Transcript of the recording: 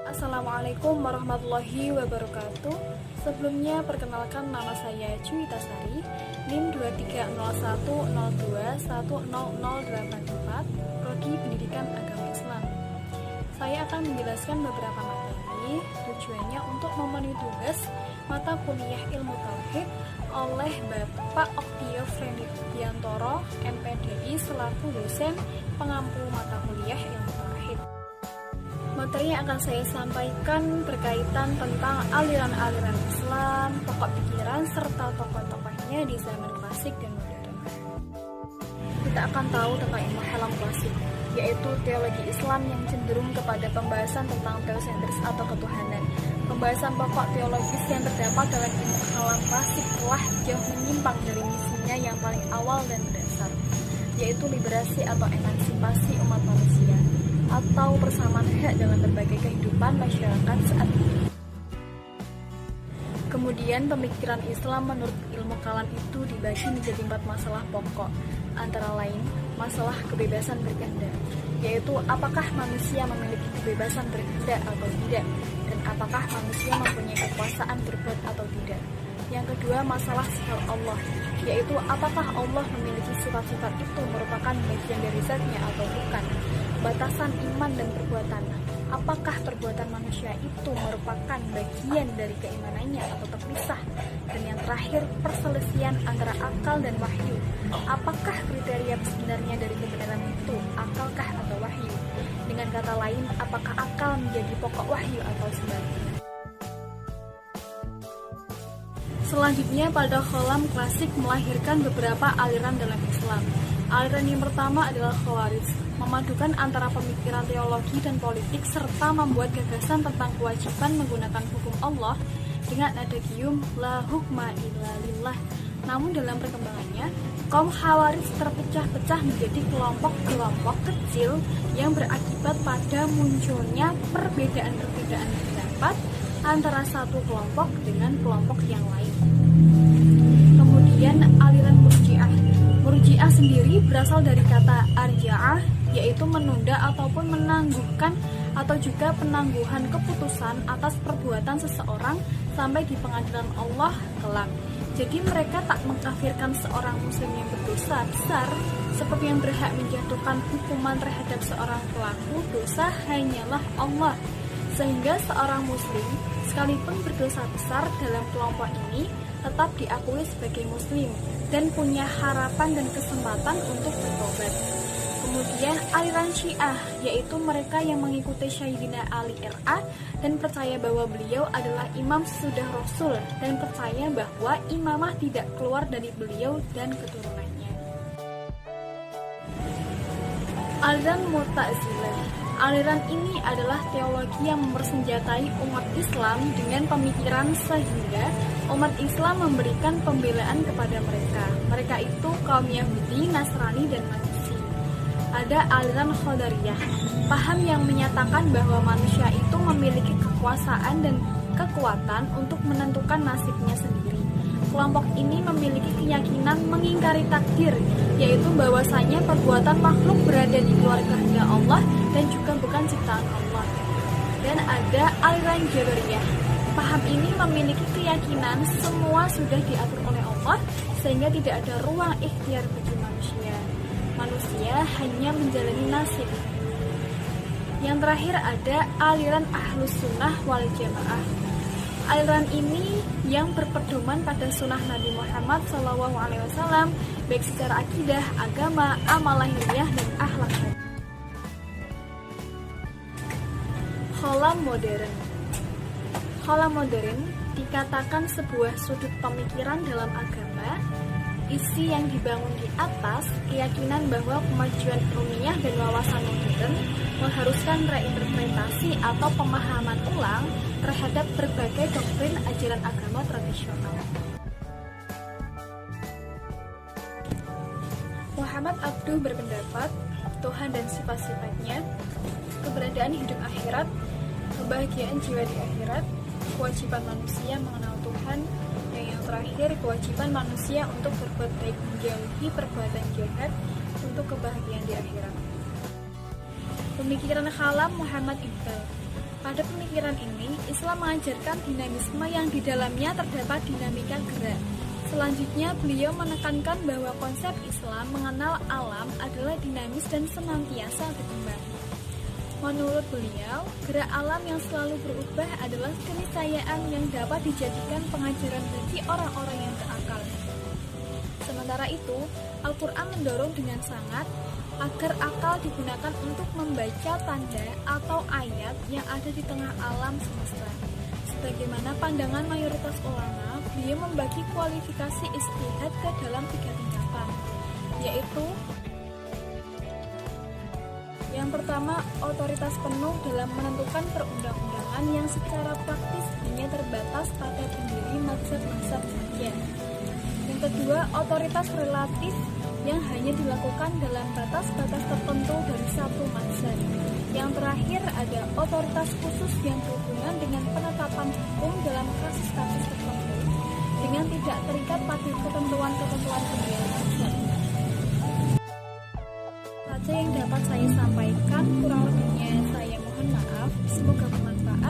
Assalamualaikum warahmatullahi wabarakatuh. Sebelumnya perkenalkan nama saya Cuita Sari, NIM 230102100084, Prodi Pendidikan Agama Islam. Saya akan menjelaskan beberapa materi, tujuannya untuk memenuhi tugas mata kuliah Ilmu Tauhid oleh Bapak Oktio Frenidiantoro, MPDI, selaku dosen pengampu mata kuliah Ilmu Tauhid. Materi yang akan saya sampaikan berkaitan tentang aliran-aliran Islam, pokok pikiran, serta tokoh-tokohnya di zaman klasik dan modern. Kita akan tahu tentang ilmu kalam klasik, yaitu teologi Islam yang cenderung kepada pembahasan tentang teosentris atau ketuhanan. Pembahasan pokok teologis yang terdapat dalam ilmu kalam klasik telah jauh menyimpang dari misinya yang paling awal dan mendasar, yaitu liberasi atau emansipasi umat manusia, atau persamaan hak dalam berbagai kehidupan masyarakat saat ini. Kemudian pemikiran Islam menurut ilmu kalam itu dibagi menjadi 4 masalah pokok, antara lain masalah kebebasan berkehendak, yaitu apakah manusia memiliki kebebasan berkehendak atau tidak, dan apakah manusia mempunyai kekuasaan berbuat atau tidak. Yang kedua, masalah sifat Allah, yaitu apakah Allah memiliki sifat-sifat itu merupakan bagian dari zatnya atau bukan. Batasan iman dan perbuatan, apakah perbuatan manusia itu merupakan bagian dari keimanannya atau terpisah. Dan yang terakhir, perselisihan antara akal dan wahyu, apakah kriteria sebenarnya dari kebenaran itu, akalkah atau wahyu. Dengan kata lain, apakah akal menjadi pokok wahyu atau sebaliknya. Selanjutnya, pada kalam klasik melahirkan beberapa aliran dalam Islam. Aliran yang pertama adalah Khawarij, memadukan antara pemikiran teologi dan politik serta membuat gagasan tentang kewajiban menggunakan hukum Allah dengan adagium la hukma illa lillah. Namun dalam perkembangannya, kaum Khawarij terpecah-pecah menjadi kelompok-kelompok kecil yang berakibat pada munculnya perbedaan-perbedaan pendapat antara satu kelompok dengan kelompok yang lain. Kemudian aliran Murji'ah. Murji'ah sendiri berasal dari kata arja'ah, yaitu menunda ataupun menangguhkan atau juga penangguhan keputusan atas perbuatan seseorang sampai di pengadilan Allah kelak. Jadi mereka tak mengkafirkan seorang muslim yang berdosa besar, seperti yang berhak menjatuhkan hukuman terhadap seorang pelaku dosa hanyalah Allah. Sehingga seorang muslim sekalipun berdosa besar dalam kelompok ini tetap diakui sebagai muslim dan punya harapan dan kesempatan untuk bertobat. Kemudian aliran Syiah, yaitu mereka yang mengikuti Sayyidina Ali RA dan percaya bahwa beliau adalah imam sesudah Rasul dan percaya bahwa imamah tidak keluar dari beliau dan keturunannya. Aliran Mu'tazilah. Aliran ini adalah teologi yang mempersenjatai umat Islam dengan pemikiran sehingga umat Islam memberikan pembelaan kepada mereka. Mereka itu kaum Yahudi, Nasrani, dan Majusi. Ada aliran Qadariyah, paham yang menyatakan bahwa manusia itu memiliki kekuasaan dan kekuatan untuk menentukan nasibnya sendiri. Kelompok ini memiliki keyakinan mengingkari takdir, yaitu bahwasanya perbuatan makhluk berada di luar kehendak Allah dan juga bukan ciptaan Allah. Dan ada aliran Jabariyah. Paham ini memiliki keyakinan semua sudah diatur oleh Allah sehingga tidak ada ruang ikhtiar bagi manusia. Manusia hanya menjalani nasib. Yang terakhir ada aliran Ahlus Sunnah wal Jamaah. Aliran ini yang berpedoman pada sunnah Nabi Muhammad SAW, baik secara akidah, agama, amal lahiriah, dan akhlak. Kalam modern. Kalam modern dikatakan sebuah sudut pemikiran dalam agama, isi yang dibangun di atas keyakinan bahwa kemajuan ilmiah dan wawasan modern mengharuskan reinterpretasi atau pemahaman ulang terhadap berbagai doktrin ajaran agama tradisional. Muhammad Abduh berpendapat, Tuhan dan sifat-sifatnya, keberadaan hidup akhirat, kebahagiaan jiwa di akhirat, kewajiban manusia mengenal Tuhan, dan yang terakhir kewajiban manusia untuk berbuat baik menjauhi perbuatan jahat untuk kebahagiaan di akhirat. Pemikiran kalam Muhammad Iqbal. Pada pemikiran ini, Islam mengajarkan dinamisme yang di dalamnya terdapat dinamika gerak. Selanjutnya, beliau menekankan bahwa konsep Islam mengenal alam adalah dinamis dan senantiasa berkembang. Menurut beliau, gerak alam yang selalu berubah adalah keniscayaan yang dapat dijadikan pengajaran bagi orang-orang yang berakal. Sementara itu, Al-Quran mendorong dengan sangat agar akal digunakan untuk membaca tanda atau ayat yang ada di tengah alam semesta. Sebagaimana pandangan mayoritas ulama, beliau membagi kualifikasi ijtihad ke dalam 3 tingkatan, yaitu yang pertama, otoritas penuh dalam menentukan perundang-undangan yang secara praktis hanya terbatas pada pendiri mazhab-mazhab saja. Yang kedua, otoritas relatif yang hanya dilakukan dalam batas-batas tertentu dari satu mazhab. Yang terakhir ada otoritas khusus yang berhubungan dengan penetapan hukum dalam kasus-kasus tertentu dengan tidak terikat pada ketentuan-ketentuan pendiri mazhab. Saja yang dapat saya sampaikan, kurang lebihnya saya mohon maaf. Semoga bermanfaat.